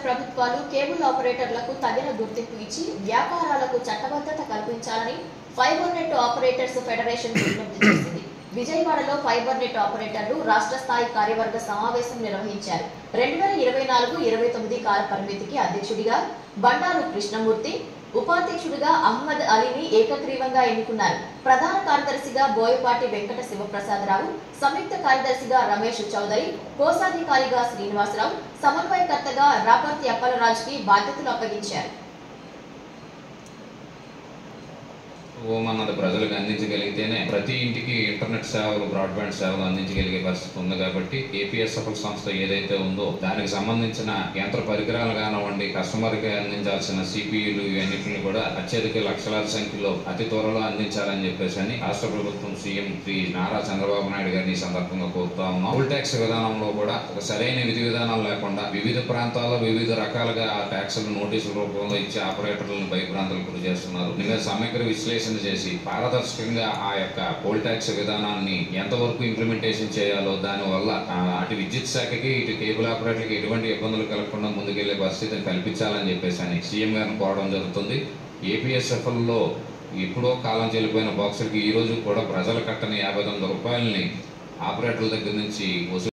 ప్రభుత్వాలు కేబుల్ ఆపరేటర్లకు తగిన గుర్తింపు ఇచ్చి వ్యాపారాలకు చట్టబద్ధత కల్పించాలని ఫైబర్ నెట్ ఆపరేటర్స్ ఫెడరేషన్ విజ్ఞప్తి చేసింది. విజయవాడలో ఫైబర్ నెట్ ఆపరేటర్లు రాష్ట్ర స్థాయి కార్యవర్గ సమావేశం నిర్వహించారు. 2024-29 కాల పరిమితికి అధ్యక్షుడిగా బండారు కృష్ణమూర్తి, ఉపాధ్యక్షుడిగా అహ్మద్ అలీని ఏకగ్రీవంగా ఎన్నుకున్నారు. ప్రధాన కార్యదర్శిగా బోయపాటి వెంకట శివప్రసాదరావు, సంయుక్త కార్యదర్శిగా రమేష్ చౌదరి, కోశాధికారిగా శ్రీనివాసరావు, సమన్వయకర్తగా రాపర్తి అప్పలరాజుకి బాధ్యతలు అప్పగించారు. అన్నది ప్రజలకు అందించగలిగితేనే ప్రతి ఇంటికి ఇంటర్నెట్ సేవలు, బ్రాడ్బ్యాండ్ సేవలు అందించగలిగే పరిస్థితి ఉంది. కాబట్టి ఏపీఎస్ఎఫ్ఎల్ సంస్థ ఏదైతే ఉందో దానికి సంబంధించిన యంత్ర పరికరాలు కానివ్వండి, కస్టమర్కి అందించాల్సిన సిపియులు ఇవన్నింటిని కూడా అత్యధిక లక్షలాది సంఖ్యలో అతి త్వరలో అందించాలని చెప్పేసి రాష్ట్ర ప్రభుత్వం సీఎం శ్రీ నారా చంద్రబాబు నాయుడు గారిని ఈ సందర్భంగా కోరుతా ఉన్నాం. టోల్ ట్యాక్స్ విధానంలో కూడా ఒక సరైన విధి విధానాలు లేకుండా వివిధ ప్రాంతాల్లో వివిధ రకాలుగా ఆ ట్యాక్సులు నోటీసుల రూపంలో ఇచ్చి ఆపరేటర్లను భయభ్రాంతులకు గురి చేస్తున్నారు. దీని సమగ్ర విశ్లేషణ చేసి పారదర్శకంగా ఆ యొక్క పోల్ ట్యాక్స్ విధానాన్ని ఎంతవరకు ఇంప్లిమెంటేషన్ చేయాలో, దానివల్ల అటు విద్యుత్ శాఖకి ఇటు కేబుల్ ఆపరేటర్కి ఎటువంటి ఇబ్బందులు కలగకుండా ముందుకెళ్లే పరిస్థితిని కల్పించాలని చెప్పేసి సీఎం గారిని కోరడం జరుగుతుంది. ఏపీఎస్ఎఫ్ఎల్లో ఎప్పుడో కాలం చెల్లిపోయిన బాక్సులకి ఈ రోజు కూడా ప్రజలు కట్టని 59 రూపాయలని ఆపరేటర్ల దగ్గర నుంచి వసూలు